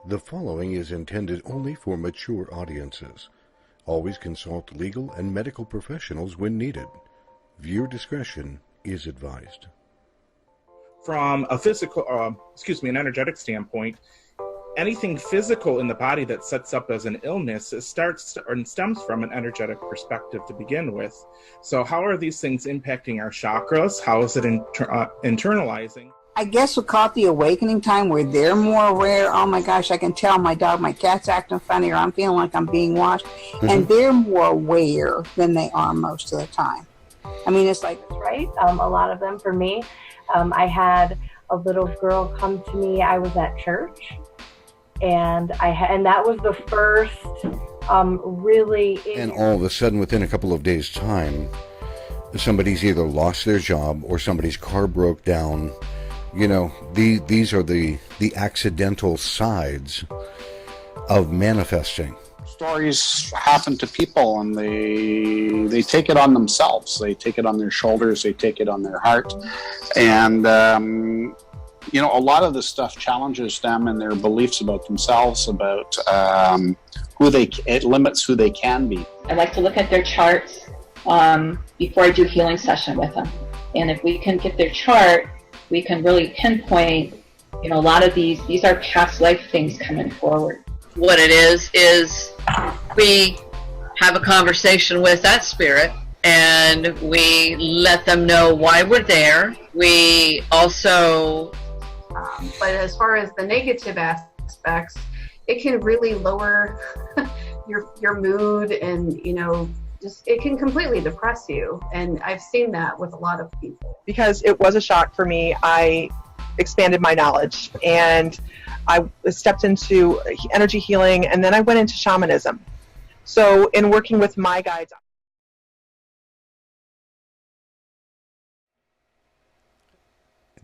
The following is intended only for mature audiences. Always consult legal and medical professionals when needed. Viewer discretion is advised. From a an energetic standpoint, anything physical in the body that sets up as an illness stems from an energetic perspective to begin with. So how are these things impacting our chakras? How is it internalizing? I guess we'll call it the awakening time where they're more aware. Oh my gosh, I can tell my dog, my cat's acting funny, or I'm feeling like I'm being watched. And they're more aware than they are most of the time. I mean, it's like... Right? A lot of them, for me, I had a little girl come to me. I was at church, and that was the first really... And all of a sudden, within a couple of days' time, somebody's either lost their job or somebody's car broke down. You know, these are the accidental sides of manifesting. Stories happen to people, and they take it on themselves. They take it on their shoulders. They take it on their heart. And, a lot of this stuff challenges them and their beliefs about themselves, about it limits who they can be. I like to look at their charts before I do healing session with them. And if we can get their chart, we can really pinpoint, a lot of these are past life things coming forward. What it is we have a conversation with that spirit, and we let them know why we're there. We also... but as far as the negative aspects, it can really lower your mood, and, just it can completely depress you. And I've seen that with a lot of people. Because it was a shock for me, I expanded my knowledge, and I stepped into energy healing, and then I went into shamanism. So in working with my guides...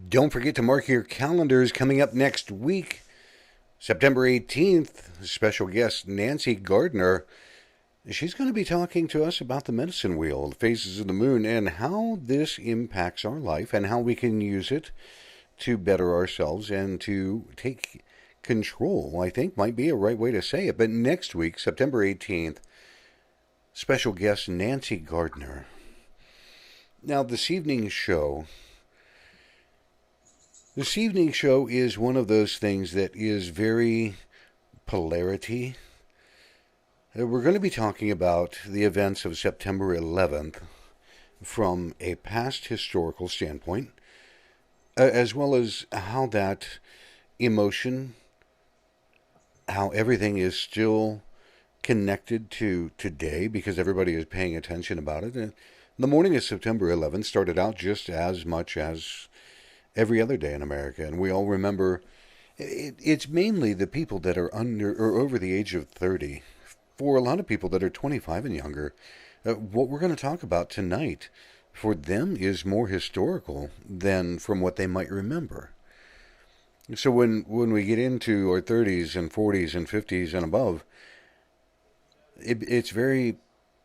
Don't forget to mark your calendars. Coming up next week, September 18th, special guest Nancy Gardner. She's going to be talking to us about the medicine wheel, the phases of the moon, and how this impacts our life and how we can use it to better ourselves and to take control, I think might be a right way to say it. But next week, September 18th, special guest Nancy Gardner. Now, this evening's show is one of those things that is very polarity. We're going to be talking about the events of September 11th from a past historical standpoint, as well as how that emotion, how everything is still connected to today because everybody is paying attention about it. And the morning of September 11th started out just as much as every other day in America, and we all remember it's mainly the people that are under or over the age of 30. For a lot of people that are 25 and younger, what we're going to talk about tonight for them is more historical than from what they might remember. So when we get into our 30s and 40s and 50s and above, it's very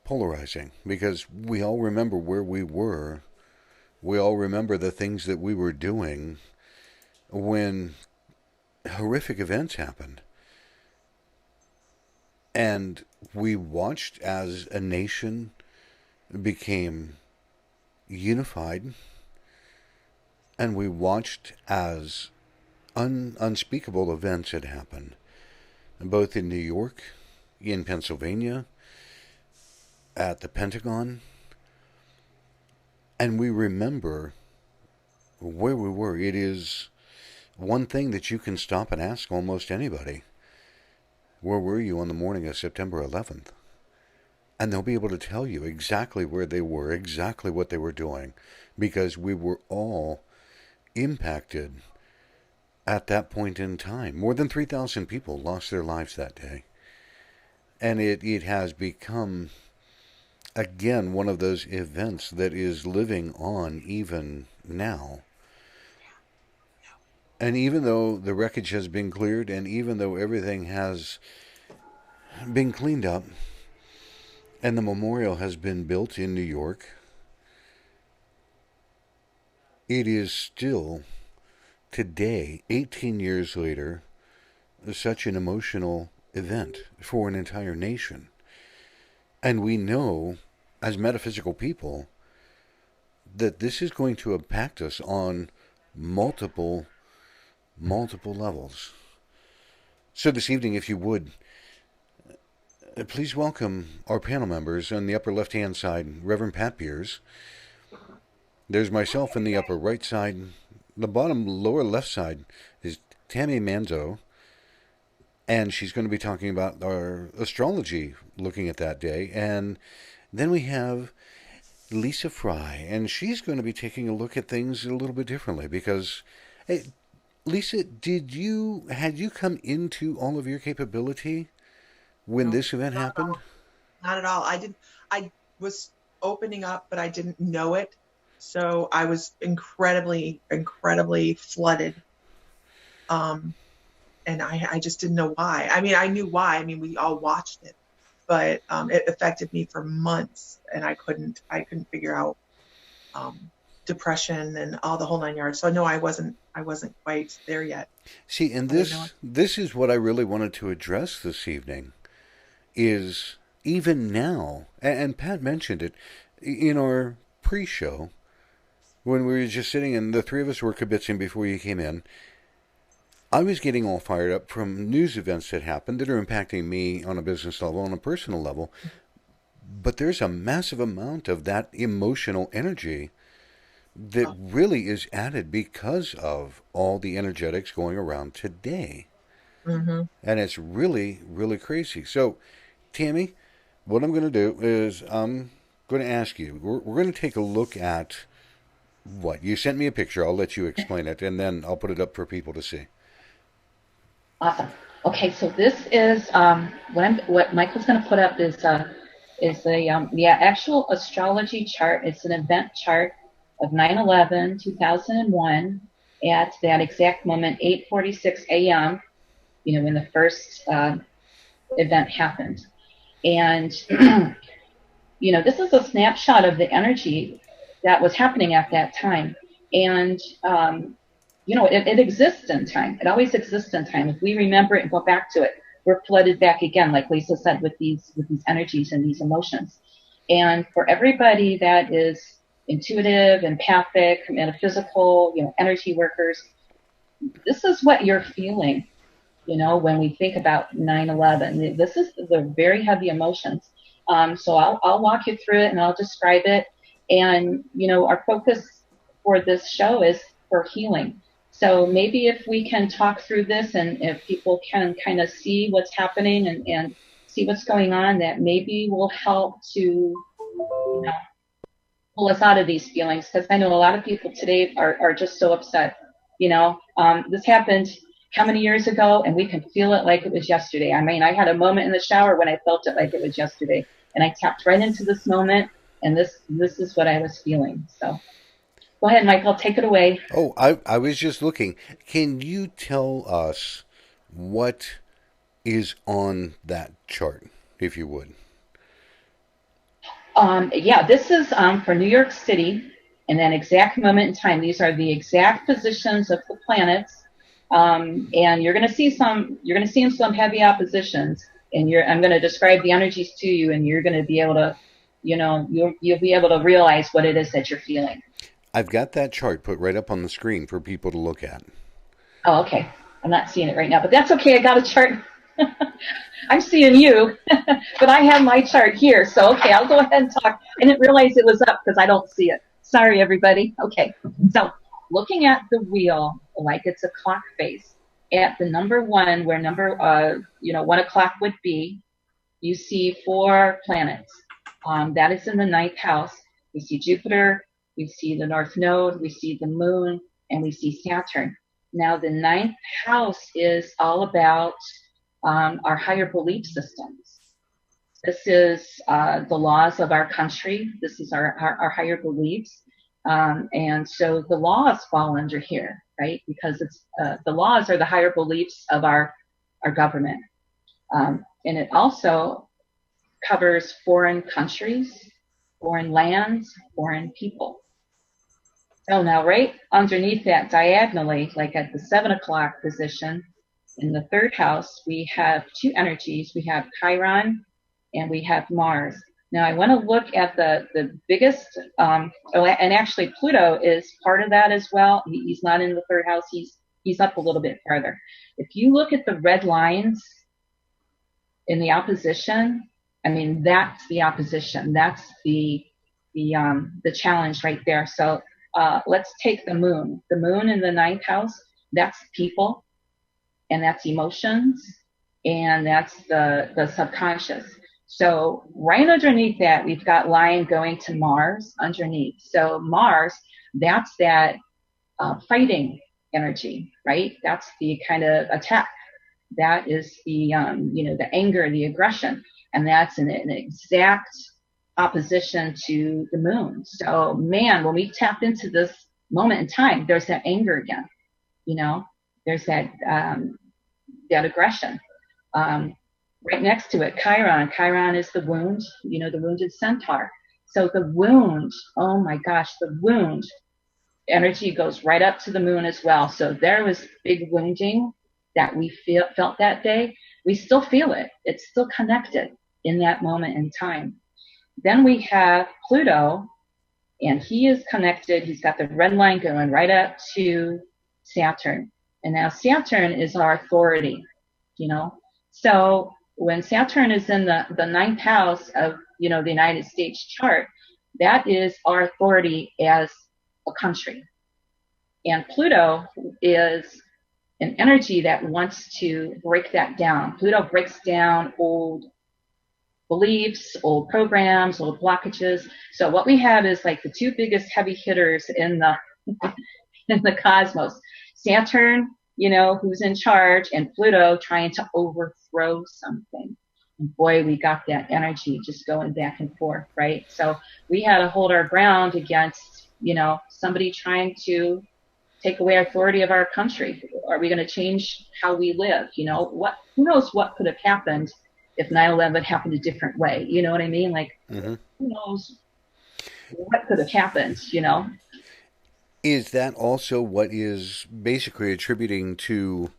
polarizing because we all remember where we were. We all remember the things that we were doing when horrific events happened. And we watched as a nation became unified, and we watched as unspeakable events had happened, both in New York, in Pennsylvania, at the Pentagon, and we remember where we were. It is one thing that you can stop and ask almost anybody. Where were you on the morning of September 11th? And they'll be able to tell you exactly where they were, exactly what they were doing, because we were all impacted at that point in time. More than 3,000 people lost their lives that day. And it has become, again, one of those events that is living on even now. And even though the wreckage has been cleared, and even though everything has been cleaned up, and the memorial has been built in New York, it is still, today, 18 years later, such an emotional event for an entire nation. And we know, as metaphysical people, that this is going to impact us on multiple levels. So this evening, if you would, please welcome our panel members. On the upper left-hand side, Reverend Pat Beers. There's myself in the upper right side. The bottom lower left side is Tammy Manzo, and she's going to be talking about our astrology, looking at that day. And then we have Lisa Fry, and she's going to be taking a look at things a little bit differently because, hey, Lisa, had you come into all of your capability when this event happened? Not at all. I was opening up, but I didn't know it. So I was incredibly flooded. And I just didn't know why. I mean, I knew why. I mean, we all watched it, but it affected me for months, and I couldn't figure out depression and all the whole 9 yards. So no, I wasn't quite there yet. See, and this is what I really wanted to address this evening. Is even now, and Pat mentioned it in our pre-show when we were just sitting and the three of us were kibitzing before you came in. I was getting all fired up from news events that happened that are impacting me on a business level, on a personal level. But there's a massive amount of that emotional energy that really is added because of all the energetics going around today. Mm-hmm. And it's really, really crazy. So, Tammy, what I'm going to do is I'm going to ask you, we're going to take a look at what? You sent me a picture. I'll let you explain it, and then I'll put it up for people to see. Awesome. Okay, so this is what Michael's going to put up is the actual astrology chart. It's an event chart of 9/11/2001 at that exact moment, 8:46 a.m. When the first event happened. And, this is a snapshot of the energy that was happening at that time. And, it exists in time. It always exists in time. If we remember it and go back to it, we're flooded back again, like Lisa said, with these energies and these emotions. And for everybody that is intuitive, empathic, metaphysical, energy workers, this is what you're feeling. When we think about 9/11, this is the very heavy emotions. So I'll walk you through it and I'll describe it. And, our focus for this show is for healing. So maybe if we can talk through this and if people can kind of see what's happening and see what's going on, that maybe will help to, pull us out of these feelings. Because I know a lot of people today are just so upset. This happened how many years ago, and we can feel it like it was yesterday. I mean, I had a moment in the shower when I felt it like it was yesterday, and I tapped right into this moment, and this is what I was feeling. So go ahead, Michael, take it away. Oh, I was just looking. Can you tell us what is on that chart, if you would? This is for New York City in that exact moment in time. These are the exact positions of the planets. And you're going to see some heavy oppositions, and I'm going to describe the energies to you, and you're going to be able to, you'll be able to realize what it is that you're feeling. I've got that chart put right up on the screen for people to look at. Oh, okay. I'm not seeing it right now, but that's okay. I got a chart. I'm seeing you, but I have my chart here. So, okay, I'll go ahead and talk. I didn't realize it was up because I don't see it. Sorry, everybody. Okay. So looking at the wheel like it's a clock face, at the number 1, where number 1 o'clock would be, you see 4 planets. That is in the 9th house. We see Jupiter, we see the North Node, we see the Moon, and we see Saturn. Now, the 9th house is all about our higher belief systems. This is the laws of our country. This is our higher beliefs. And so the laws fall under here, right? Because it's the laws are the higher beliefs of our government. And it also covers foreign countries, foreign lands, foreign people. So now right underneath that diagonally, like at the 7 o'clock position, In the third house, we have two energies. We have Chiron and we have Mars. Now, I want to look at the biggest, and actually Pluto is part of that as well. He's not in the third house. He's up a little bit farther. If you look at the red lines in the opposition, I mean, that's the opposition. That's the challenge right there. So let's take the moon. The moon in the ninth house, that's people, and that's emotions, and that's the subconscious. So right underneath that, we've got Lion going to Mars underneath. So Mars, that's that fighting energy, right? That's the kind of attack. That is the the anger, the aggression, and that's an exact opposition to the moon. So man, when we tap into this moment in time, there's that anger again. There's that aggression. Right next to it, Chiron. Chiron is the wound, the wounded centaur. So the wound, oh my gosh, the wound energy goes right up to the moon as well. So there was big wounding that we felt that day. We still feel it. It's still connected in that moment in time. Then we have Pluto, and he is connected. He's got the red line going right up to Saturn. And now Saturn is our authority, So when Saturn is in the ninth house of, the United States chart, that is our authority as a country. And Pluto is an energy that wants to break that down. Pluto breaks down old beliefs, old programs, old blockages. So what we have is like the two biggest heavy hitters in the in the cosmos. Saturn, who's in charge, and Pluto trying to overthrow something. And boy, we got that energy just going back and forth, right? So we had to hold our ground against, somebody trying to take away authority of our country. Are we going to change how we live? Who knows what could have happened if 9/11 happened a different way? You know what I mean? Like, Who knows what could have happened, Is that also what is basically attributing to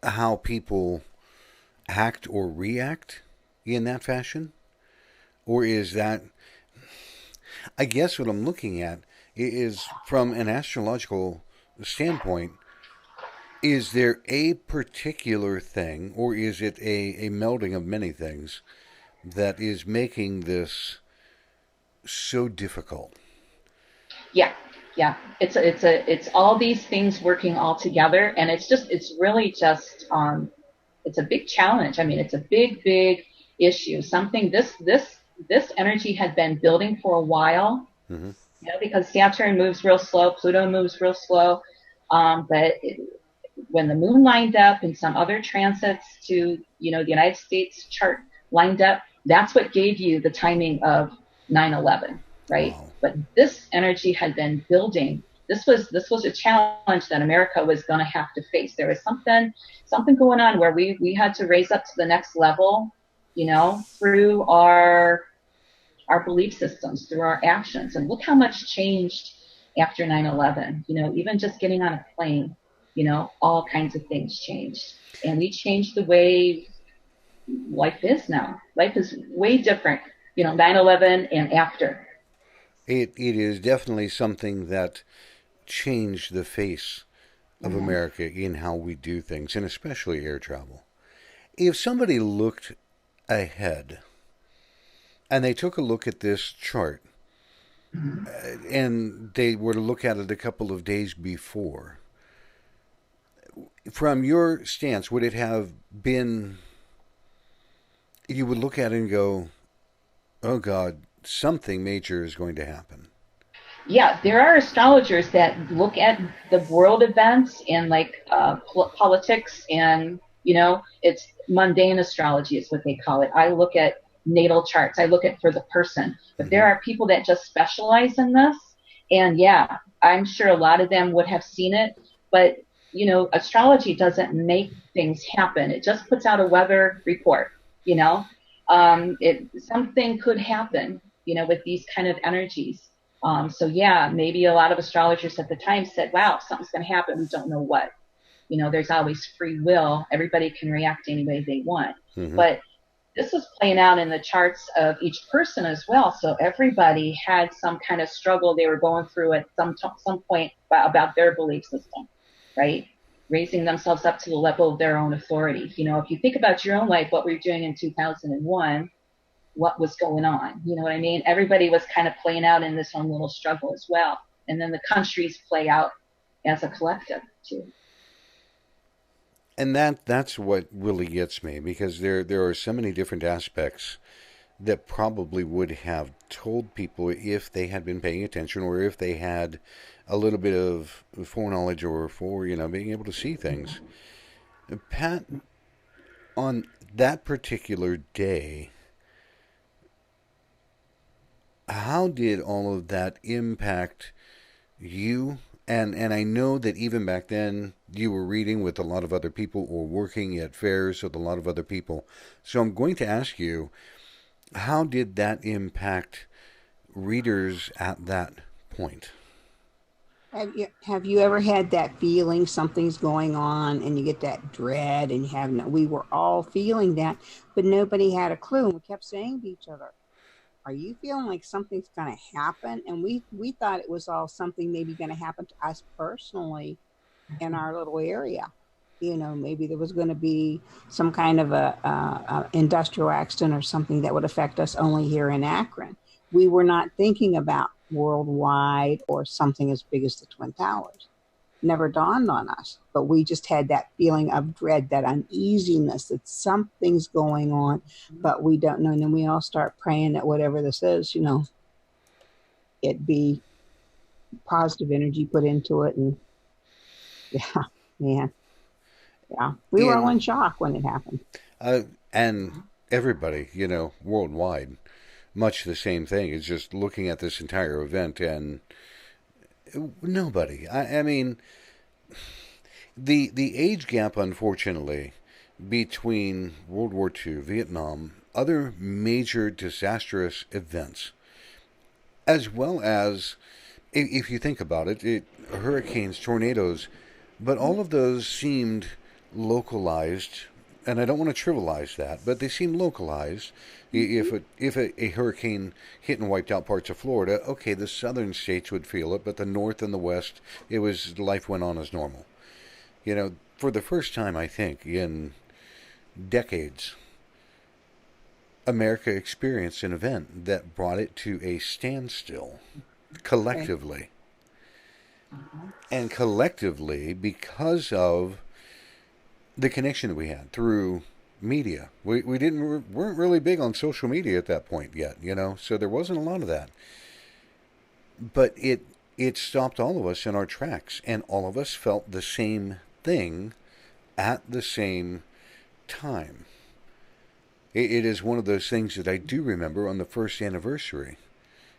how people act or react in that fashion? Or is that, I guess what I'm looking at is from an astrological standpoint, is there a particular thing, or is it a melding of many things that is making this so difficult? Yeah. It's all these things working all together, and it's really just it's a big challenge. I mean, it's a big issue. Something this energy had been building for a while. Mm-hmm. Because Saturn moves real slow, Pluto moves real slow, but when the moon lined up and some other transits to the United States chart lined up, that's what gave you the timing of 9/11, right? Wow. But this energy had been building. This was a challenge that America was going to have to face. There was something going on where we had to raise up to the next level, through our belief systems, through our actions. And look how much changed after 9/11. Even just getting on a plane, all kinds of things changed. And we changed the way life is now. Life is way different, 9/11 and after. It is definitely something that changed the face of America in how we do things, and especially air travel. If somebody looked ahead and they took a look at this chart and they were to look at it a couple of days before, from your stance, would it have been, you would look at it and go, oh God, something major is going to happen? Yeah, there are astrologers that look at the world events and politics, and it's mundane astrology is what they call it. I look at natal charts. I look at for the person, but there are people that just specialize in this, and yeah, I'm sure a lot of them would have seen it, but astrology doesn't make things happen. It just puts out a weather report. Something could happen, with these kind of energies. So yeah, maybe a lot of astrologers at the time said, wow, something's going to happen. We don't know what, There's always free will. Everybody can react any way they want. Mm-hmm. But this was playing out in the charts of each person as well. So everybody had some kind of struggle they were going through at some point about their belief system, right? Raising themselves up to the level of their own authority. If you think about your own life, what were you doing in 2001? What was going on? You know what I mean? Everybody was kind of playing out in this own little struggle as well. And then the countries play out as a collective too. And that's what really gets me, because there are so many different aspects that probably would have told people if they had been paying attention, or if they had a little bit of foreknowledge, or being able to see things. Pat, on that particular day, how did all of that impact you? And I know that even back then you were reading with a lot of other people, or working at fairs with a lot of other people. So I'm going to ask you, how did that impact readers at that point? Have you ever had that feeling something's going on, and you get that dread, and we were all feeling that, but nobody had a clue. And we kept saying to each other, are you feeling like something's going to happen? And we thought it was all something maybe going to happen to us personally in our little area. Maybe there was going to be some kind of a industrial accident or something that would affect us only here in Akron. We were not thinking about worldwide or something as big as the Twin Towers. Never dawned on us, but we just had that feeling of dread, that uneasiness, that something's going on, but we don't know. And then we all start praying that whatever this is, it be positive energy put into it. And yeah, man. Yeah, we were all in shock when it happened. And everybody, worldwide, much the same thing. It's just looking at this entire event, and nobody. I mean, the age gap, unfortunately, between World War II, Vietnam, other major disastrous events, as well as, if you think about it, hurricanes, tornadoes, but all of those seemed localized, and I don't want to trivialize that, but they seem localized. If a hurricane hit and wiped out parts of Florida, okay, the southern states would feel it, but the north and the west, life went on as normal. For the first time, I think, in decades, America experienced an event that brought it to a standstill, collectively. And collectively, because of the connection that we had through media. We weren't really big on social media at that point yet, so there wasn't a lot of that. But it stopped all of us in our tracks, and all of us felt the same thing at the same time. It is one of those things that I do remember on the first anniversary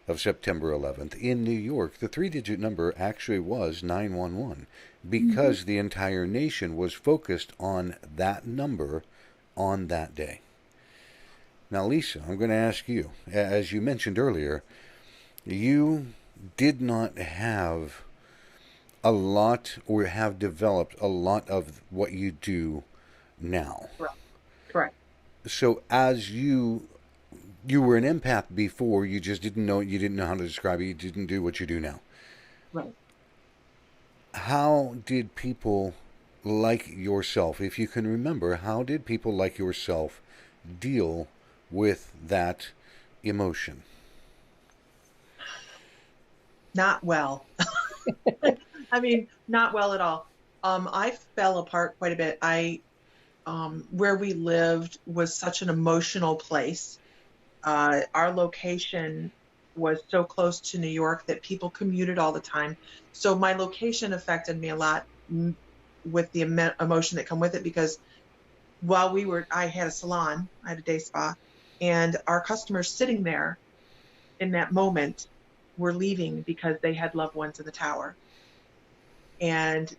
of September 11th in New York. The 3-digit number actually was 911, because the entire nation was focused on that number on that day. Now, Lisa, I'm going to ask you, as you mentioned earlier, you did not have a lot, or have developed a lot of what you do now. Correct. So as you were an empath before, you just didn't know how to describe it, you didn't do what you do now. Right. How did people like yourself, if you can remember, how did people like yourself deal with that emotion? Not well. I mean, not well at all. I fell apart quite a bit. Where we lived was such an emotional place. Our location was so close to New York that people commuted all the time. So my location affected me a lot with the emotion that come with it, because while I had a salon, I had a day spa, and our customers sitting there in that moment were leaving because they had loved ones in the tower. And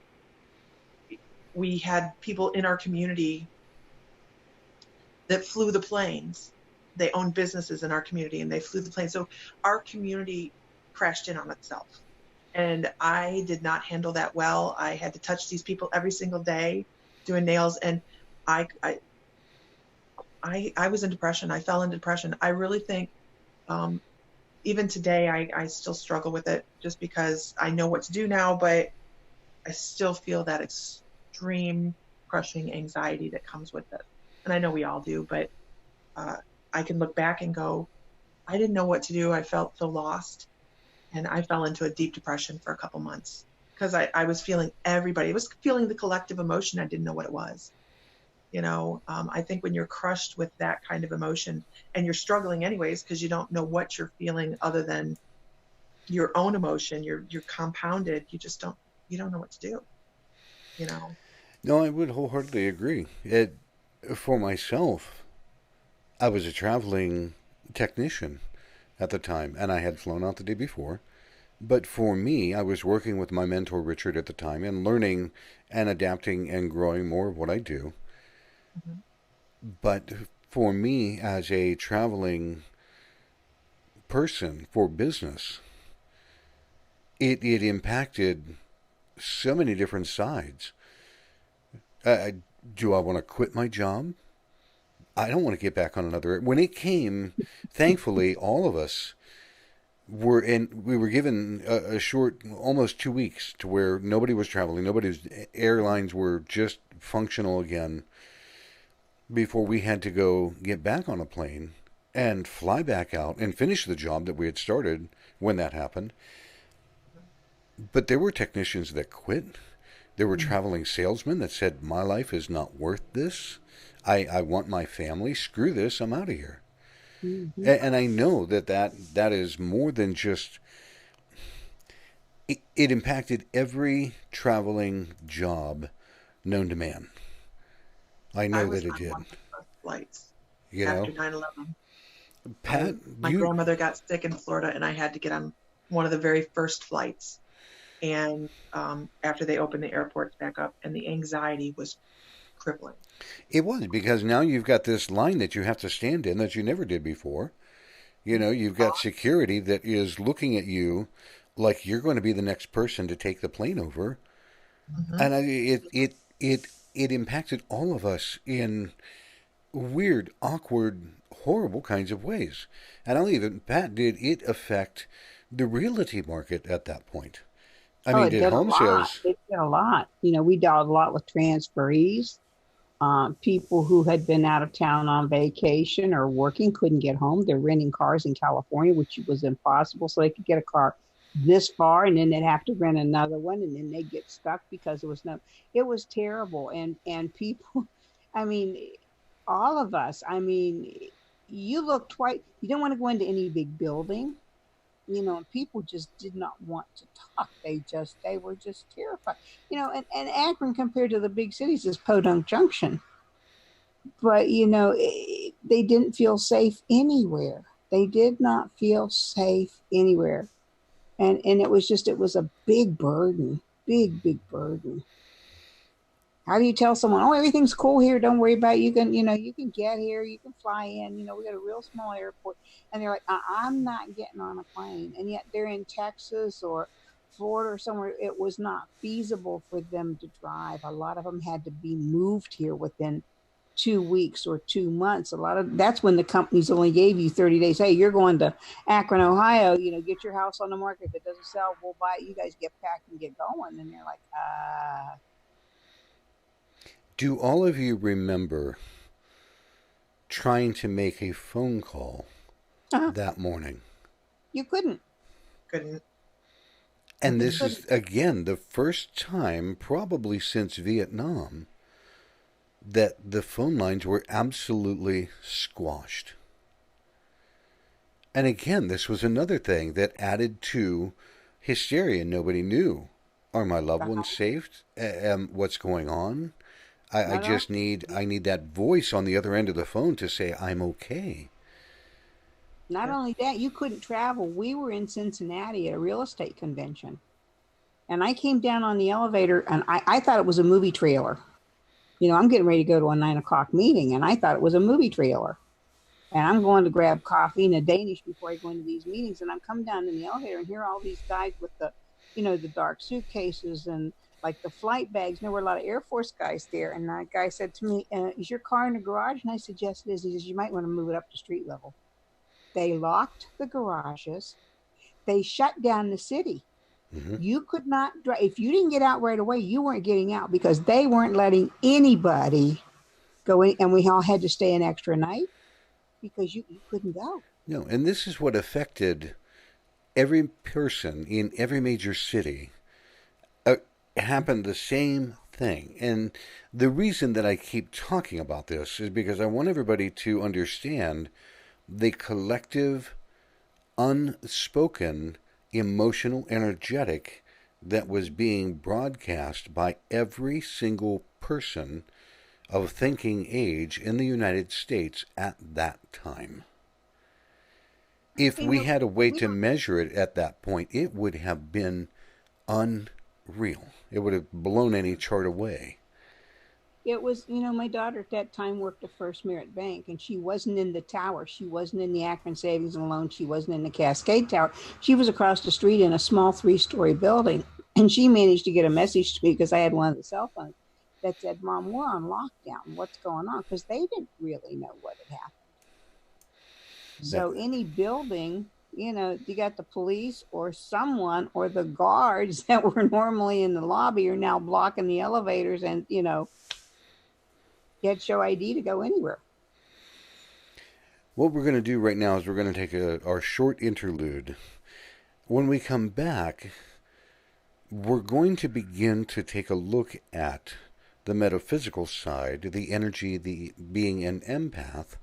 we had people in our community that flew the planes. They owned businesses in our community, and they flew the planes. So our community crashed in on itself. And I did not handle that well. I had to touch these people every single day doing nails. And I was in depression. I fell into depression. I really think, even today, I still struggle with it just because I know what to do now, but I still feel that extreme crushing anxiety that comes with it. And I know we all do, but I can look back and go, I didn't know what to do. I felt so lost. And I fell into a deep depression for a couple months because I was feeling everybody. I was feeling the collective emotion. I didn't know what it was. I think when you're crushed with that kind of emotion and you're struggling anyways because you don't know what you're feeling other than your own emotion, you're compounded. You don't know what to do. No, I would wholeheartedly agree. For myself, I was a traveling technician at the time, and I had flown out the day before. But for me, I was working with my mentor Richard at the time and learning and adapting and growing more of what I do. Mm-hmm. But for me, as a traveling person for business, it impacted so many different sides. Do I want to quit my job? I don't want to get back on another. When it came, thankfully, all of us we were given a short, almost 2 weeks to where nobody was traveling. Airlines were just functional again before we had to go get back on a plane and fly back out and finish the job that we had started when that happened. But there were technicians that quit. There were traveling salesmen that said, my life is not worth this. I want my family. Screw this. I'm out of here. Mm-hmm. And I know that is more than just... It impacted every traveling job known to man. I know that it did. One of the first flights you after know? 9/11. Pat, my grandmother got sick in Florida, and I had to get on one of the very first flights. And after they opened the airports back up, and the anxiety was crippling. It was, because now you've got this line that you have to stand in that you never did before. You've got security that is looking at you like you're going to be the next person to take the plane over. Mm-hmm. And it impacted all of us in weird, awkward, horrible kinds of ways. And I'll even, Pat, did it affect the realty market at that point? I mean, did home sales? It did a lot. We dealt a lot with transferees. People who had been out of town on vacation or working couldn't get home. They're renting cars in California, which was impossible. So they could get a car this far, and then they'd have to rent another one, and then they'd get stuck because it was terrible. And people, I mean, all of us, I mean, you look twice. You don't want to go into any big building. And people just did not want to talk. They were just terrified. And Akron compared to the big cities is Podunk Junction. But, they didn't feel safe anywhere. They did not feel safe anywhere. And it was a big burden, big burden. How do you tell someone, oh, everything's cool here, don't worry about it. You can get here, you can fly in, we got a real small airport. And they're like, I'm not getting on a plane. And yet they're in Texas or Florida or somewhere. It was not feasible for them to drive. A lot of them had to be moved here within 2 weeks or 2 months. That's when the companies only gave you 30 days. Hey, you're going to Akron, Ohio, get your house on the market. If it doesn't sell, we'll buy it. You guys get packed and get going. And they're like, Do all of you remember trying to make a phone call that morning? You couldn't. And this is, again, the first time, probably since Vietnam, that the phone lines were absolutely squashed. And again, this was another thing that added to hysteria. Nobody knew. Are my loved ones safe? What's going on? I need that voice on the other end of the phone to say I'm okay. Not only that, you couldn't travel. We were in Cincinnati at a real estate convention. And I came down on the elevator, and I thought it was a movie trailer. I'm getting ready to go to a 9:00 meeting, and I thought it was a movie trailer. And I'm going to grab coffee and a Danish before I go into these meetings. And I'm coming down in the elevator, and here are all these guys with the the dark suitcases and like the flight bags. And there were a lot of Air Force guys there. And that guy said to me, is your car in the garage? And I said, yes, it is. He says, you might want to move it up to street level. They locked the garages. They shut down the city. Mm-hmm. You could not drive. If you didn't get out right away, you weren't getting out because they weren't letting anybody go in. And we all had to stay an extra night because you couldn't go. No, and this is what affected every person in every major city. Happened the same thing. And the reason that I keep talking about this is because I want everybody to understand the collective, unspoken, emotional, energetic that was being broadcast by every single person of thinking age in the United States at that time. If we had a way to measure it at that point, it would have been unreal. It would have blown any chart away. It was, my daughter at that time worked at First Merit Bank, and she wasn't in the tower. She wasn't in the Akron Savings and Loan. She wasn't in the Cascade Tower. She was across the street in a small 3-story building, and she managed to get a message to me because I had one of the cell phones that said, Mom, we're on lockdown. What's going on? Because they didn't really know what had happened. So any building, you got the police or someone or the guards that were normally in the lobby are now blocking the elevators, and, you had to show ID to go anywhere. What we're going to do right now is we're going to take our short interlude. When we come back, we're going to begin to take a look at the metaphysical side, the energy, the being an empath,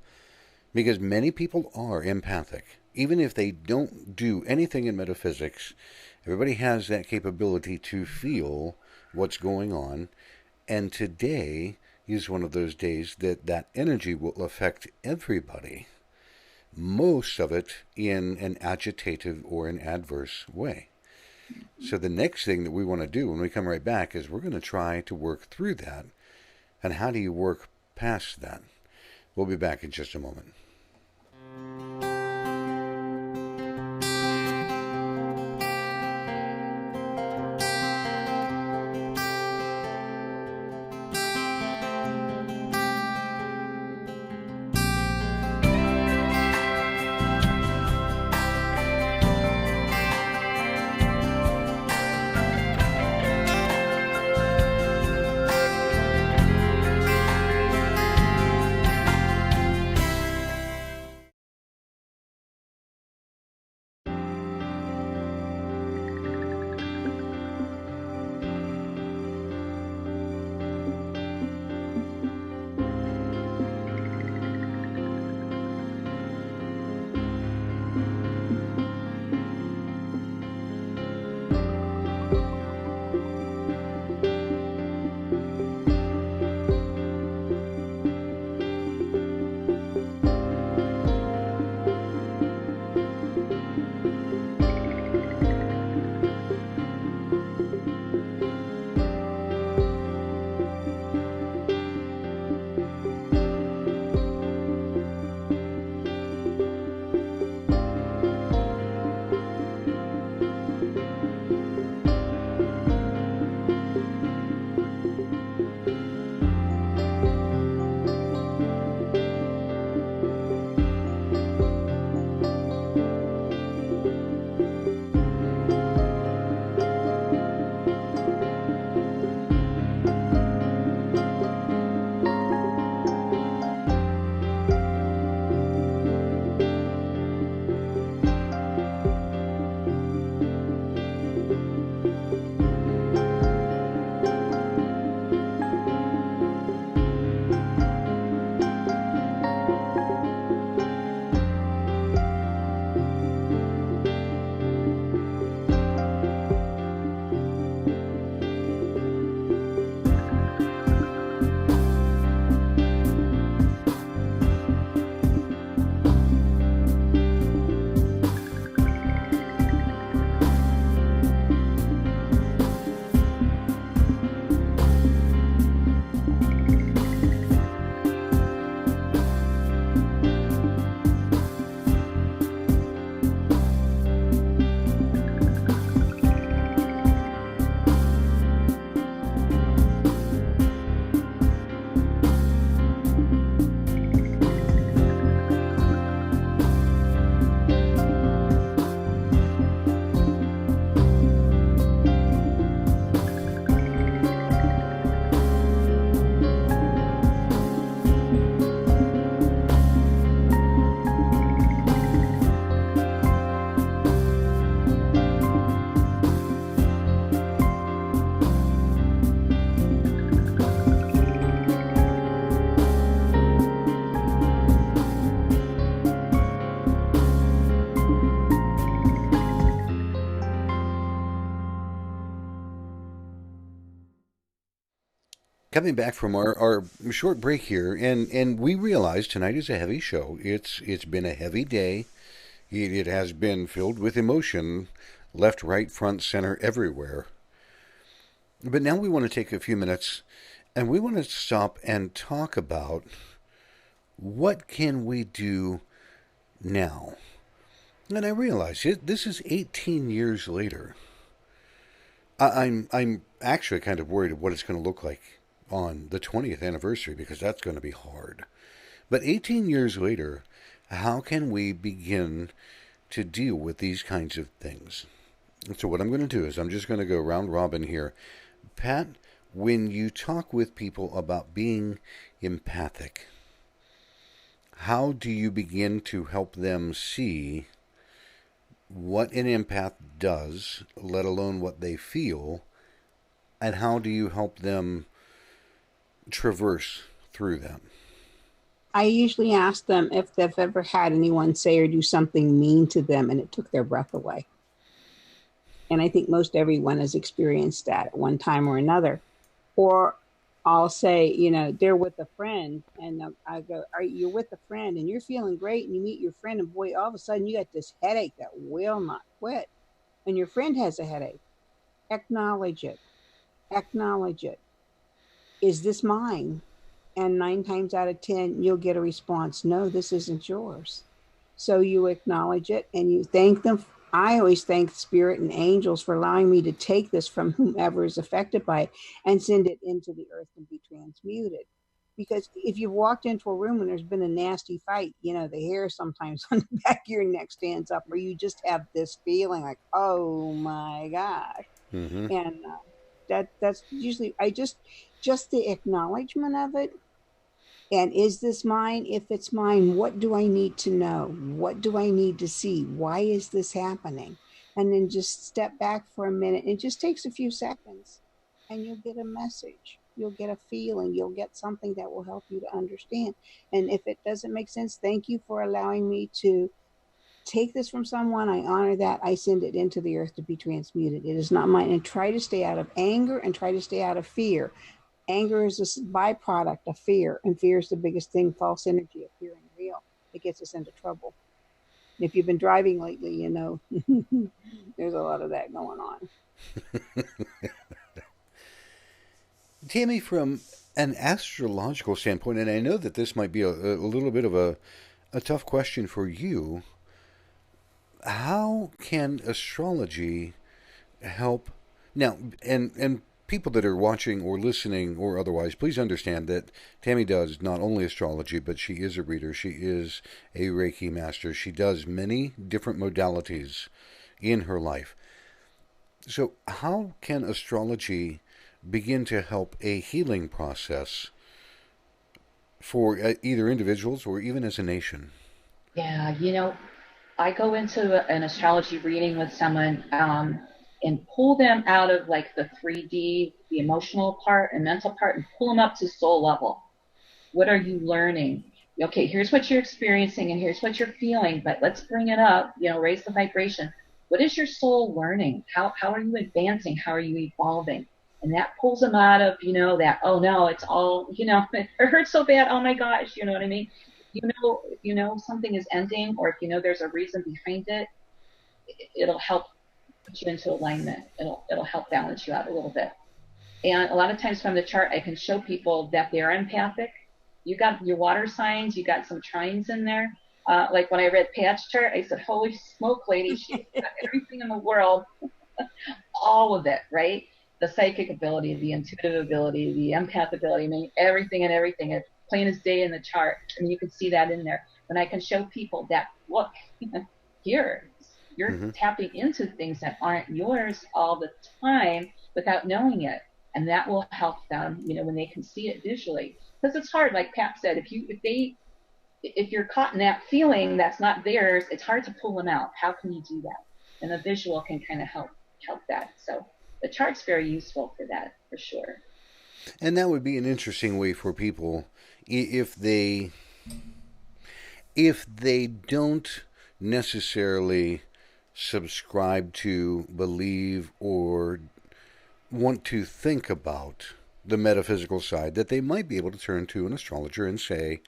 because many people are empathic. Even if they don't do anything in metaphysics, everybody has that capability to feel what's going on. And today is one of those days that energy will affect everybody. Most of it in an agitative or an adverse way. So the next thing that we want to do when we come right back is we're going to try to work through that. And how do you work past that? We'll be back in just a moment. Coming back from our short break here, and we realize tonight is a heavy show. It's been a heavy day. It has been filled with emotion, left, right, front, center, everywhere. But now we want to take a few minutes, and we want to stop and talk about what can we do now. And I realize this is 18 years later. I'm actually kind of worried of what it's going to look like on the 20th anniversary, because that's going to be hard. But 18 years later, how can we begin to deal with these kinds of things? And so what I'm going to do is I'm just going to go round robin here. Pat, when you talk with people about being empathic, how do you begin to help them see what an empath does, let alone what they feel, and how do you help them traverse through that? I usually ask them if they've ever had anyone say or do something mean to them and it took their breath away. And I think most everyone has experienced that at one time or another. Or I'll say, they're with a friend, and I go, you're with a friend and you're feeling great, and you meet your friend, and boy, all of a sudden you got this headache that will not quit. And your friend has a headache. Acknowledge it. Acknowledge it. Is this mine? And 9 times out of 10, you'll get a response, no, this isn't yours. So you acknowledge it and you thank them. I always thank Spirit and angels for allowing me to take this from whomever is affected by it and send it into the earth and be transmuted. Because if you've walked into a room and there's been a nasty fight, the hair sometimes on the back of your neck stands up, or you just have this feeling like, oh my gosh. Mm-hmm. And that's usually, just the acknowledgement of it. And is this mine? If it's mine, what do I need to know? What do I need to see? Why is this happening? And then just step back for a minute. It just takes a few seconds and you'll get a message. You'll get a feeling. You'll get something that will help you to understand. And if it doesn't make sense, thank you for allowing me to take this from someone. I honor that. I send it into the earth to be transmuted. It is not mine. And try to stay out of anger and try to stay out of fear. Anger is a byproduct of fear, and fear is the biggest thing, false energy, appearing real. It gets us into trouble. If you've been driving lately, there's a lot of that going on. Tammy, from an astrological standpoint, and I know that this might be a little bit of a tough question for you, how can astrology help? Now, and people that are watching or listening or otherwise, please understand that Tammy does not only astrology, but she is a reader. She is a Reiki master. She does many different modalities in her life. So how can astrology begin to help a healing process for either individuals or even as a nation? Yeah, I go into an astrology reading with someone and pull them out of like the 3D, the emotional part and mental part, and pull them up to soul level. What are you learning? Okay, here's what you're experiencing and here's what you're feeling, but let's bring it up, raise the vibration. What is your soul learning? How are you advancing? How are you evolving? And that pulls them out of, that, oh no, it's all, it hurts so bad, oh my gosh, you know what I mean? If something is ending, or if there's a reason behind it, it'll help put you into alignment. It'll help balance you out a little bit. And a lot of times from the chart, I can show people that they're empathic. You got your water signs, you got some trines in there. Like when I read Pat's chart, I said, holy smoke, lady, she's got everything in the world, all of it, right? The psychic ability, the intuitive ability, the empath ability, I mean, everything. It's plain as day in the chart, and you can see that in there. When I can show people that, look, here, you're tapping into things that aren't yours all the time without knowing it, and that will help them, when they can see it visually. Because it's hard, like Pat said, if you're caught in that feeling that's not theirs, it's hard to pull them out. How can you do that? And the visual can kind of help that. So the chart's very useful for that, for sure. And that would be an interesting way for people if they don't necessarily subscribe to, believe, or want to think about the metaphysical side, that they might be able to turn to an astrologer and say,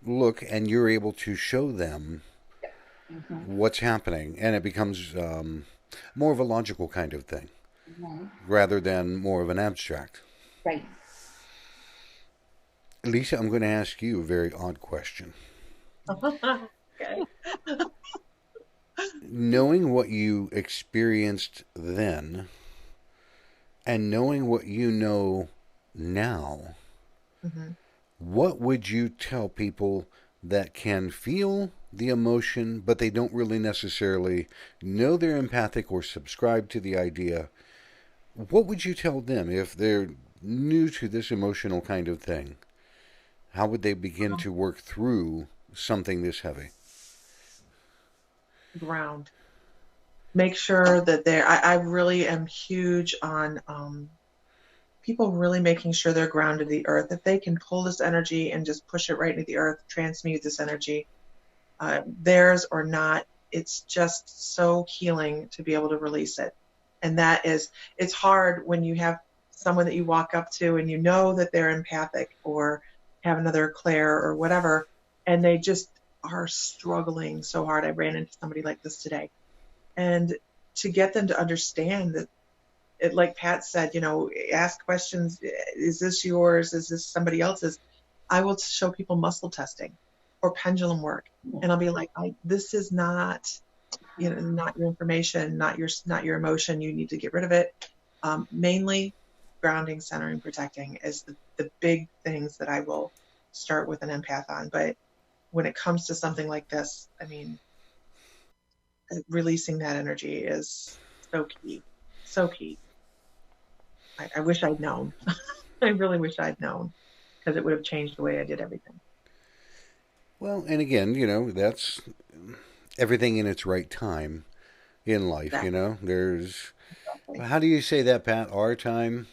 look, and you're able to show them what's happening, and it becomes more of a logical kind of thing rather than more of an abstract. Right. Lisa, I'm going to ask you a very odd question. Okay. Knowing what you experienced then and knowing what you know now, what would you tell people that can feel the emotion, but they don't really necessarily know they're empathic or subscribe to the idea? What would you tell them if they're new to this emotional kind of thing? How would they begin to work through something this heavy? Ground. Make sure that I really am huge on people really making sure they're grounded to the earth. If they can pull this energy and just push it right into the earth, transmute this energy, theirs or not, it's just so healing to be able to release it. And that is, it's hard when you have someone that you walk up to and you know that they're empathic or have another Claire or whatever, and they just are struggling so hard. I ran into somebody like this today. And to get them to understand that, it, like Pat said, you know, ask questions. Is this yours? Is this somebody else's? I will show people muscle testing or pendulum work. And I'll be like, this is not, you know, not your information, not your emotion. You need to get rid of it. Mainly grounding, centering, protecting is the big things that I will start with an empath on. But when it comes to something like this, I mean, releasing that energy is so key. So key. I wish I'd known. I really wish I'd known, because it would have changed the way I did everything. Well, and again, you know, that's everything in its right time in life, Exactly. you know. There's, how do you say that, Pat? Our time?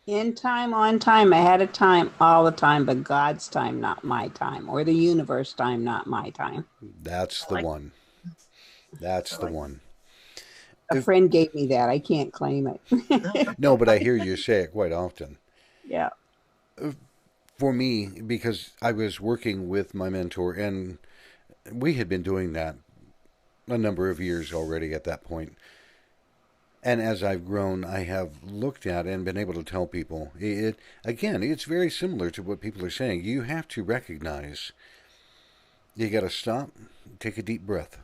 In time, on time, ahead of time, all the time, but God's time, not my time, or the universe time, not my time. That's the one. That's the one. A friend gave me that. I can't claim it. No, but I hear you say it quite often. Yeah. For me, because I was working with my mentor, and we had been doing that a number of years already at that point. And as I've grown, I have looked at and been able to tell people, again, it's very similar to what people are saying. You have to recognize, you got to stop, take a deep breath,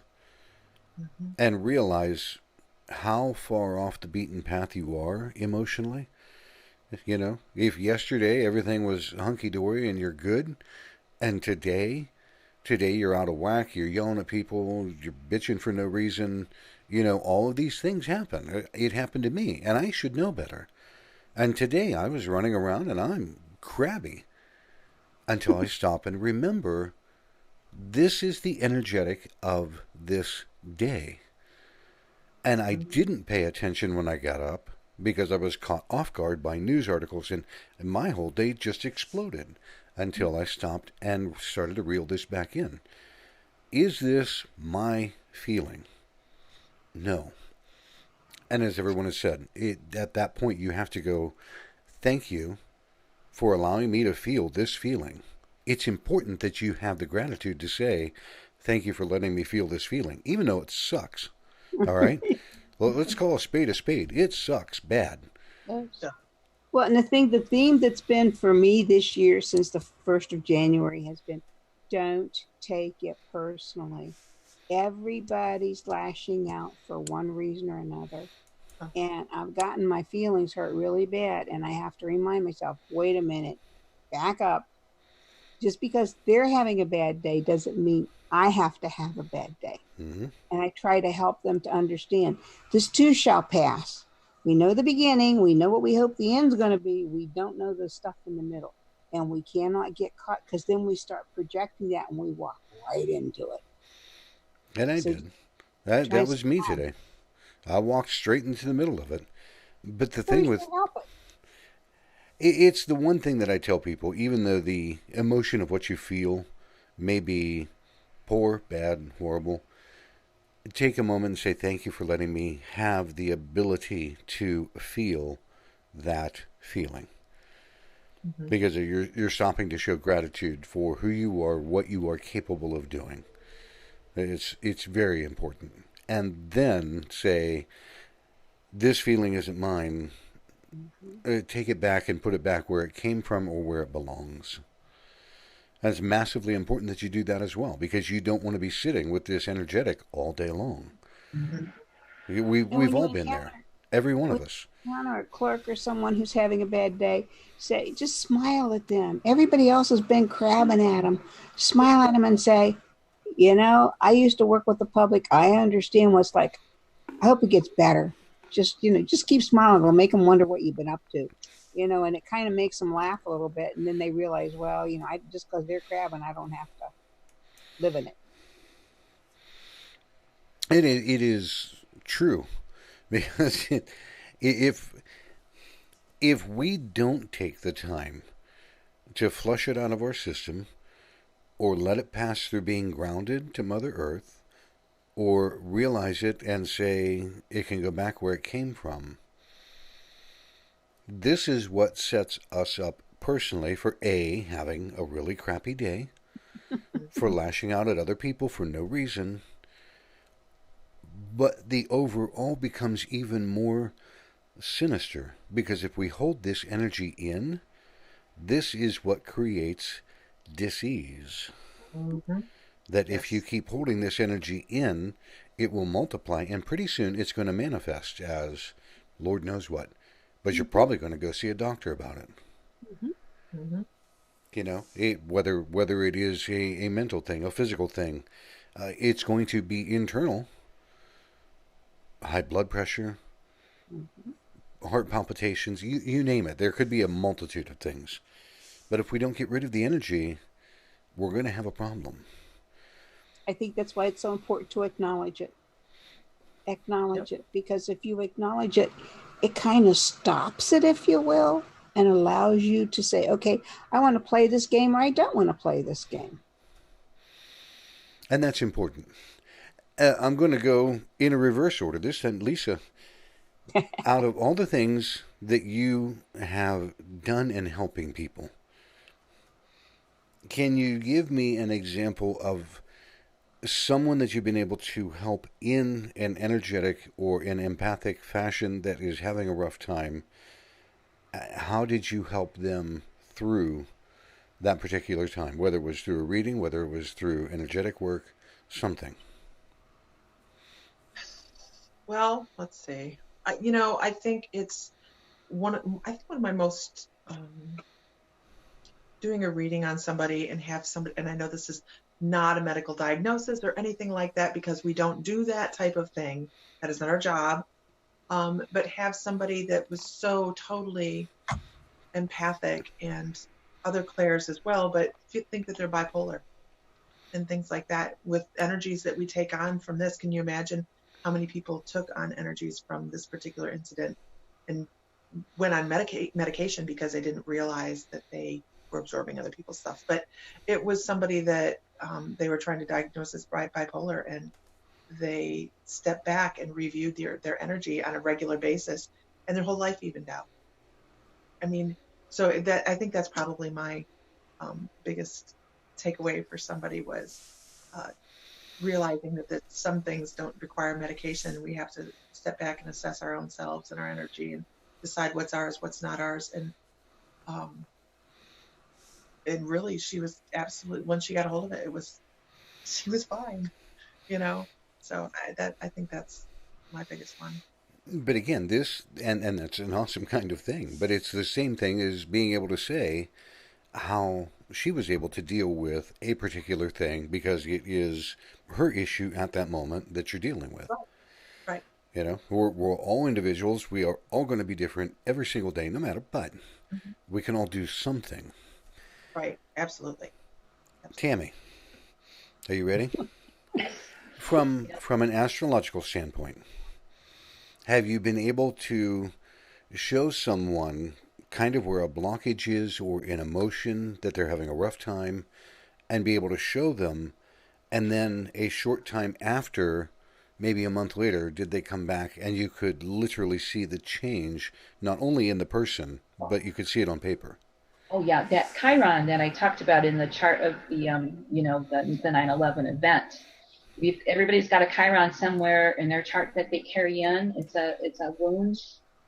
and realize how far off the beaten path you are emotionally. You know, if yesterday everything was hunky-dory and you're good, and today you're out of whack, you're yelling at people, you're bitching for no reason, you know, all of these things happen. It happened to me, and I should know better. And today I was running around and I'm crabby until I stop and remember this is the energetic of this day. And I didn't pay attention when I got up because I was caught off guard by news articles, and my whole day just exploded until I stopped and started to reel this back in. Is this my feeling? No. And as everyone has said, at that point you have to go, thank you for allowing me to feel this feeling. It's important that you have the gratitude to say, thank you for letting me feel this feeling, even though it sucks. All right? Well, let's call a spade a spade. It sucks bad. Well, and the theme that's been for me this year since the 1st of January has been, don't take it personally. Everybody's lashing out for one reason or another. And I've gotten my feelings hurt really bad, and I have to remind myself, wait a minute, back up. Just because they're having a bad day doesn't mean I have to have a bad day. Mm-hmm. And I try to help them to understand this too shall pass. We know the beginning. We know what we hope the end's going to be. We don't know the stuff in the middle. And we cannot get caught, because then we start projecting that and we walk right into it. And I did. That was me today. I walked straight into the middle of it. But the thing with... It's the one thing that I tell people, even though the emotion of what you feel may be poor, bad, horrible, take a moment and say, thank you for letting me have the ability to feel that feeling. Mhm. because you're stopping to show gratitude for who you are, what you are capable of doing. It's very important. And then say, this feeling isn't mine. Take it back and put it back where it came from or where it belongs. And it's massively important that you do that as well, because you don't want to be sitting with this energetic all day long. Mhm. And We've when you all been there. Every one of us. encounter a clerk or someone who's having a bad day, say, just smile at them. Everybody else has been crabbing at them. Smile at them and say, I used to work with the public. I understand what's like. I hope it gets better. Just keep smiling. It'll make them wonder what you've been up to. And it kind of makes them laugh a little bit. And then they realize, well, I just because they're crabbing, I don't have to live in it. It is true. Because if we don't take the time to flush it out of our system, or let it pass through being grounded to Mother Earth, or realize it and say it can go back where it came from, this is what sets us up personally for having a really crappy day, for lashing out at other people for no reason, but the overall becomes even more sinister, because if we hold this energy in, this is what creates dis-ease. Mhm. That if you keep holding this energy in, it will multiply, and pretty soon it's going to manifest as Lord knows what. But you're probably going to go see a doctor about it. Mhm. Whether it is a mental thing, a physical thing, it's going to be internal. High blood pressure, heart palpitations, you name it. There could be a multitude of things. But if we don't get rid of the energy, we're going to have a problem. I think that's why it's so important to acknowledge it. Acknowledge it, because if you acknowledge it, it kind of stops it, if you will, and allows you to say, okay, I want to play this game or I don't want to play this game. And that's important. I'm going to go in a reverse order this time. Lisa, out of all the things that you have done in helping people, can you give me an example of someone that you've been able to help in an energetic or an empathic fashion that is having a rough time? How did you help them through that particular time? Whether it was through a reading, whether it was through energetic work, something. Well, let's see. I think it's one of my most doing a reading on somebody and have somebody, and I know this is not a medical diagnosis or anything like that, because we don't do that type of thing. That is not our job. But have somebody that was so totally empathic, and other clairs as well, but if you think that they're bipolar and things like that, with energies that we take on from this, can you imagine how many people took on energies from this particular incident and went on medication because they didn't realize that they were absorbing other people's stuff? But it was somebody that they were trying to diagnose as bipolar, and they stepped back and reviewed their energy on a regular basis, and their whole life evened out. I mean, so that, I think that's probably my biggest takeaway for somebody, was realizing that some things don't require medication. We have to step back and assess our own selves and our energy and decide what's ours, what's not ours. And really, she was absolutely, once she got a hold of it, she was fine, So I think that's my biggest one. But again, this, and that's an awesome kind of thing, but it's the same thing as being able to say how she was able to deal with a particular thing because it is her issue at that moment that you're dealing with. Right. We're all individuals. We are all going to be different every single day, no matter, but we can all do something. Right. Absolutely. Tammy, are you ready? From an astrological standpoint, have you been able to show someone kind of where a blockage is or an emotion that they're having a rough time, and be able to show them, and then a short time after, maybe a month later, did they come back and you could literally see the change, not only in the person, but you could see it on paper? Oh yeah, that Chiron that I talked about in the chart of the the 9/11 event. Everybody's got a Chiron somewhere in their chart that they carry in. It's a wound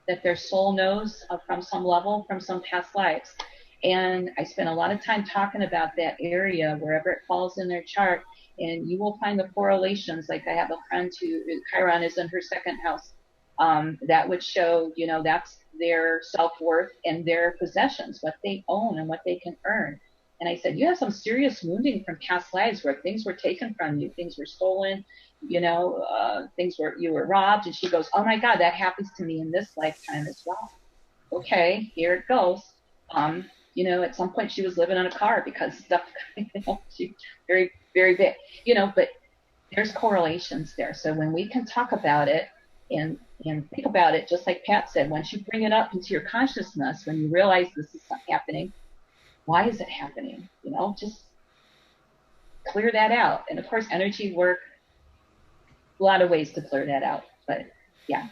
that their soul knows from some level, from some past lives. And I spent a lot of time talking about that area wherever it falls in their chart, and you will find the correlations. Like I have a friend who Chiron is in her second house. That would show, that's their self-worth and their possessions, what they own and what they can earn. And I said, you have some serious wounding from past lives where things were taken from you, things were stolen, you were robbed. And she goes, oh my God, that happens to me in this lifetime as well. Okay, here it goes. At some point she was living on a car because stuff, she very, very big, but there's correlations there. So when we can talk about it and think about it, just like Pat said, once you bring it up into your consciousness, when you realize this is happening, why is it happening? Just clear that out. And of course, energy work, a lot of ways to clear that out. But yeah.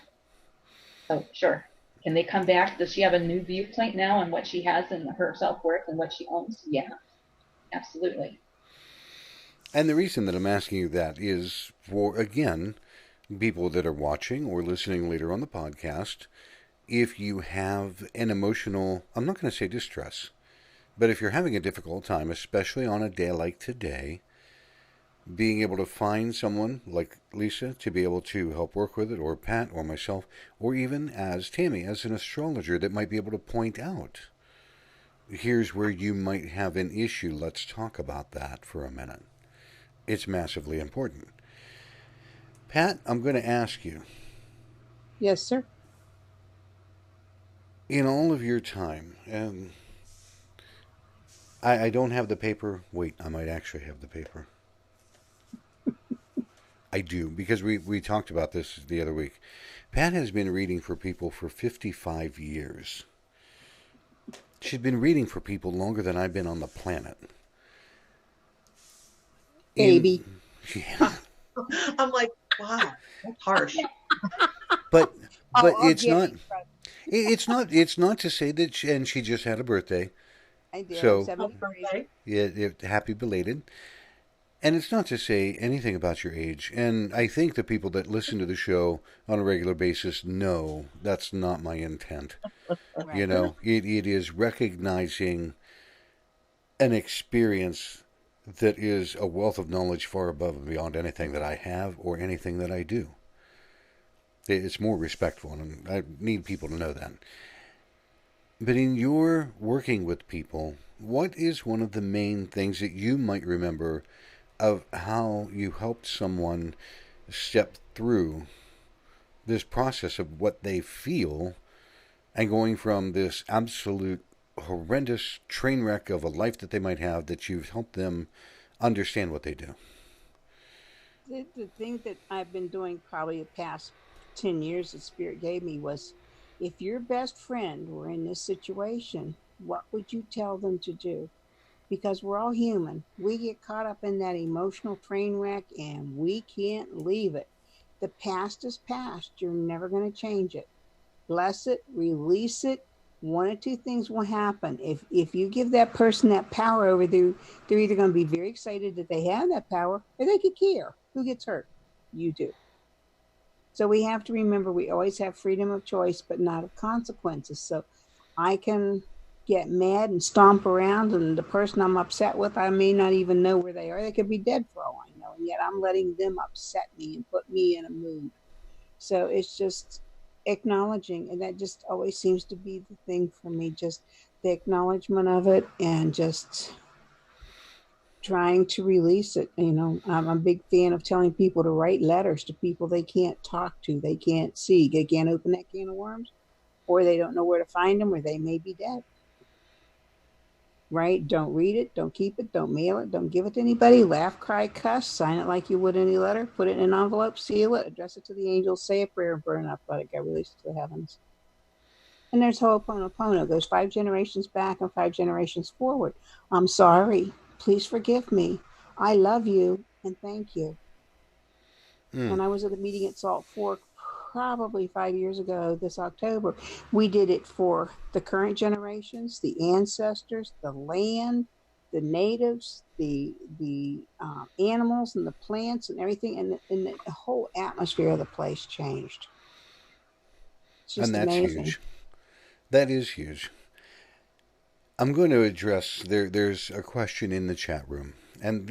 So sure. Can they come back? Does she have a new viewpoint now on what she has and her self-worth and what she owns? Yeah, absolutely. And the reason that I'm asking you that is for, again, people that are watching or listening later on the podcast, if you have an emotional, I'm not going to say distress, but if you're having a difficult time, especially on a day like today, being able to find someone like Lisa to be able to help work with it, or Pat, or myself, or even as Tammy, as an astrologer that might be able to point out, here's where you might have an issue. Let's talk about that for a minute. It's massively important. Pat, I'm going to ask you. Yes, sir. In all of your time, and I don't have the paper. Wait, I might actually have the paper. I do, because we talked about this the other week. Pat has been reading for people for 55 years. She's been reading for people longer than I've been on the planet. Baby. Yeah. I'm like, wow, that's harsh. But I'll it's get not. it. It's not to say that. And she just had a birthday. I did. So 73. yeah, happy belated. And it's not to say anything about your age. And I think the people that listen to the show on a regular basis know that's not my intent. Right. It is recognizing an experience that is a wealth of knowledge far above and beyond anything that I have or anything that I do. It's more respectful, and I need people to know that. But in your working with people, what is one of the main things that you might remember of how you helped someone step through this process of what they feel and going from this absolute horrendous train wreck of a life that they might have, that you've helped them understand what they do? The thing that I've been doing probably the past 10 years that Spirit gave me was, if your best friend were in this situation, what would you tell them to do? Because we're all human. We get caught up in that emotional train wreck and we can't leave it. The past is past. You're never going to change it. Bless it, release it. One or two things will happen. If you give that person that power over there, they're either going to be very excited that they have that power, or they could care. Who gets hurt? You do. So we have to remember we always have freedom of choice, but not of consequences. So I can get mad and stomp around, and the person I'm upset with, I may not even know where they are. They could be dead for all I know, and yet I'm letting them upset me and put me in a mood. So it's just acknowledging, and that just always seems to be the thing for me, just the acknowledgement of it and just trying to release it. I'm a big fan of telling people to write letters to people they can't talk to, they can't see, they can't open that can of worms, or they don't know where to find them, or they may be dead. Right? Don't read it, don't keep it, don't mail it, don't give it to anybody. Laugh, cry, cuss, sign it like you would any letter, put it in an envelope, seal it, address it to the angels, say a prayer, and burn up, let it get released to the heavens. And there's Ho'oponopono. It goes 5 generations back and 5 generations forward. I'm sorry. Please forgive me. I love you and thank you. And I was at a meeting at Salt Fork probably 5 years ago this October. We did it for the current generations, the ancestors, the land, the natives, the animals and the plants and everything, and the whole atmosphere of the place changed. It's And just that's amazing. huge. That is huge. I'm going to address there's a question in the chat room, and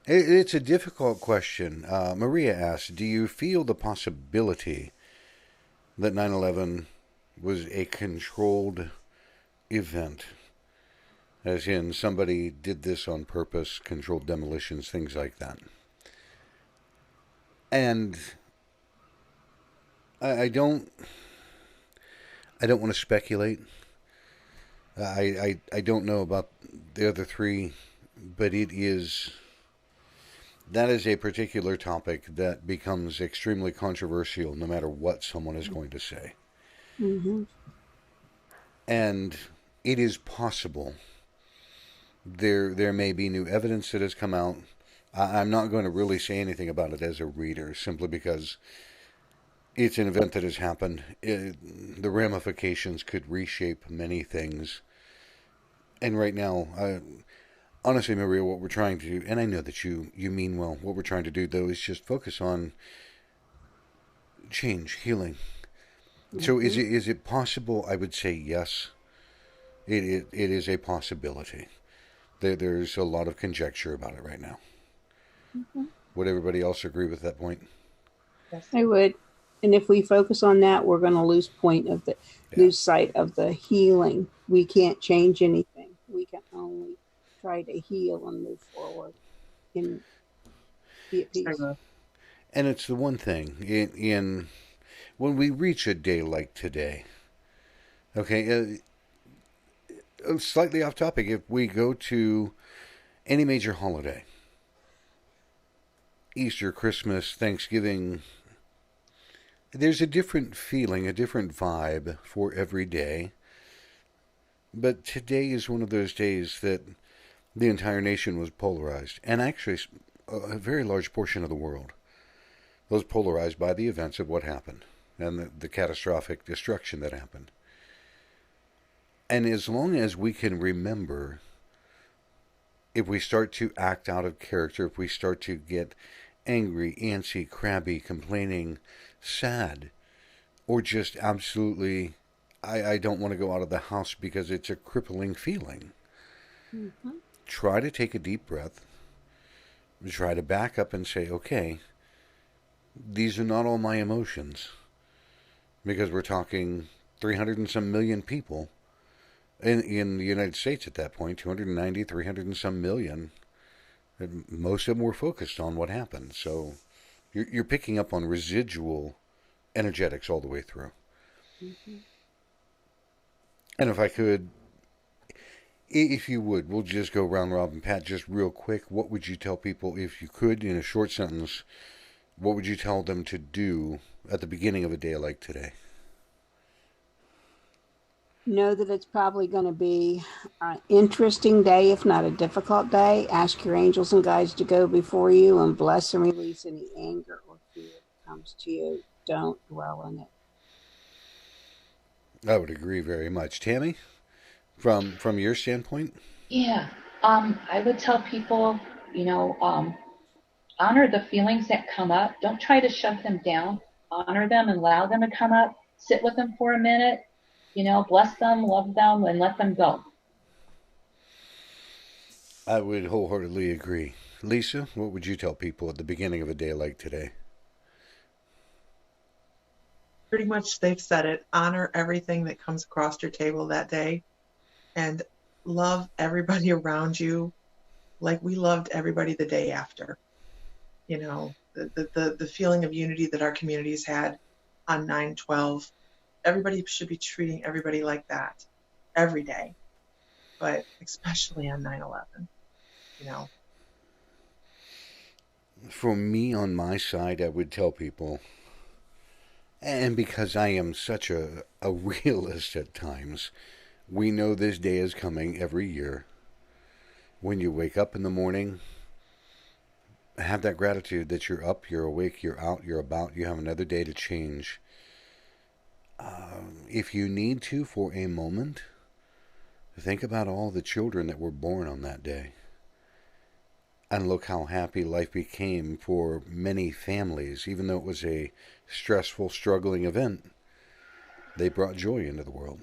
it's a difficult question. Maria asked, do you feel the possibility that 9/11 was a controlled event? As in, somebody did this on purpose, controlled demolitions, things like that. And I don't want to speculate. I don't know about the other three, but that is a particular topic that becomes extremely controversial no matter what someone is going to say. Mm-hmm. And it is possible there may be new evidence that has come out. I'm not going to really say anything about it as a reader, simply because it's an event that has happened. The ramifications could reshape many things. And right now, honestly, Maria, what we're trying to do, and I know that you mean well, what we're trying to do, though, is just focus on change, healing. Mm-hmm. So is it possible? I would say yes. It is a possibility. There's a lot of conjecture about it right now. Mm-hmm. Would everybody else agree with that point? Yes, I would. And if we focus on that, we're going to lose lose sight of the healing. We can't change anything. We can only try to heal and move forward and be at peace. And it's the one thing in when we reach a day like today. Okay, slightly off topic. If we go to any major holiday, Easter, Christmas, Thanksgiving, there's a different feeling, a different vibe for every day. But today is one of those days that the entire nation was polarized, and actually a very large portion of the world was polarized by the events of what happened and the catastrophic destruction that happened. And as long as we can remember, if we start to act out of character, if we start to get angry, antsy, crabby, complaining, sad, or just absolutely, I don't want to go out of the house because it's a crippling feeling. Mm-hmm. Try to take a deep breath. Try to back up and say, okay, these are not all my emotions. Because we're talking 300 and some million people in the United States at that point, 290, 300 and some million. And most of them were focused on what happened. So you're picking up on residual energetics all the way through. Mm-hmm. And if I could, if you would, we'll just go round robin. Pat, just real quick, what would you tell people, if you could, in a short sentence, what would you tell them to do at the beginning of a day like today? Know that it's probably going to be an interesting day, if not a difficult day. Ask your angels and guides to go before you and bless and release any anger or fear that comes to you. Don't dwell in it. I would agree very much. Tammy, from your standpoint? Yeah, I would tell people, honor the feelings that come up. Don't try to shove them down. Honor them and allow them to come up. Sit with them for a minute. Bless them, love them, and let them go. I would wholeheartedly agree. Lisa, what would you tell people at the beginning of a day like today? Pretty much they've said it. Honor everything that comes across your table that day and love everybody around you like we loved everybody the day after. The feeling of unity that our communities had on 9/12. Everybody should be treating everybody like that every day, but especially on 9/11. For me, on my side, I would tell people, and because I am such a realist at times, we know this day is coming every year. When you wake up in the morning, have that gratitude that you're up, you're awake, you're out, you're about, you have another day to change. If you need to, for a moment, think about all the children that were born on that day. And look how happy life became for many families, even though it was a stressful, struggling event. They brought joy into the world.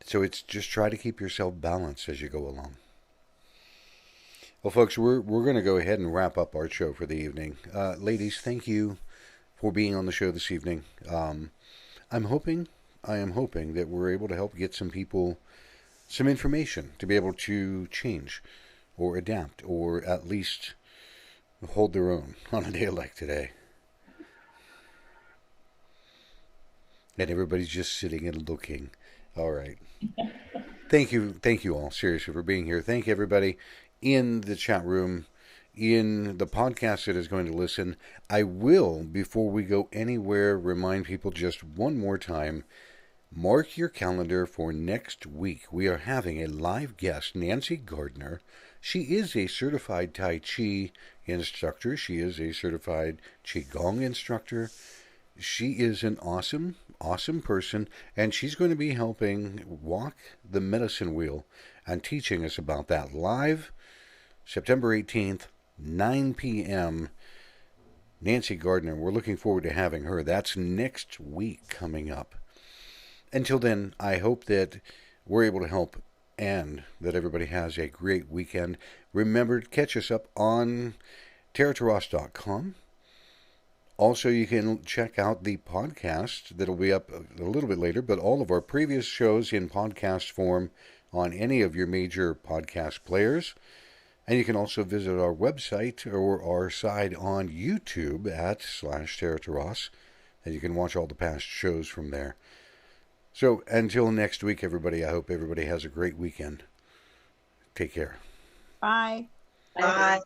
So it's just try to keep yourself balanced as you go along. Well, folks, we're going to go ahead and wrap up our show for the evening. Ladies, thank you for being on the show this evening. I am hoping that we're able to help get some people some information to be able to change or adapt or at least hold their own on a day like today. And everybody's just sitting and looking. All right. Thank you all, seriously, for being here. Thank everybody in the chat room, in the podcast that is going to listen. I will, before we go anywhere, remind people just one more time, mark your calendar for next week. We are having a live guest, Nancy Gardner. She is a certified Tai Chi instructor. She is a certified Qigong instructor. She is an awesome person, and she's going to be helping walk the medicine wheel and teaching us about that live September 18th, 9 p.m. Nancy Gardner. We're looking forward to having her. That's next week coming up. Until then, I hope that we're able to help and that everybody has a great weekend. Remember to catch us up on terraturas.com. Also, you can check out the podcast that'll be up a little bit later, but all of our previous shows in podcast form on any of your major podcast players. And you can also visit our website or our side on YouTube at /Terra Turas, and you can watch all the past shows from there. So until next week, everybody, I hope everybody has a great weekend. Take care. Bye. Bye.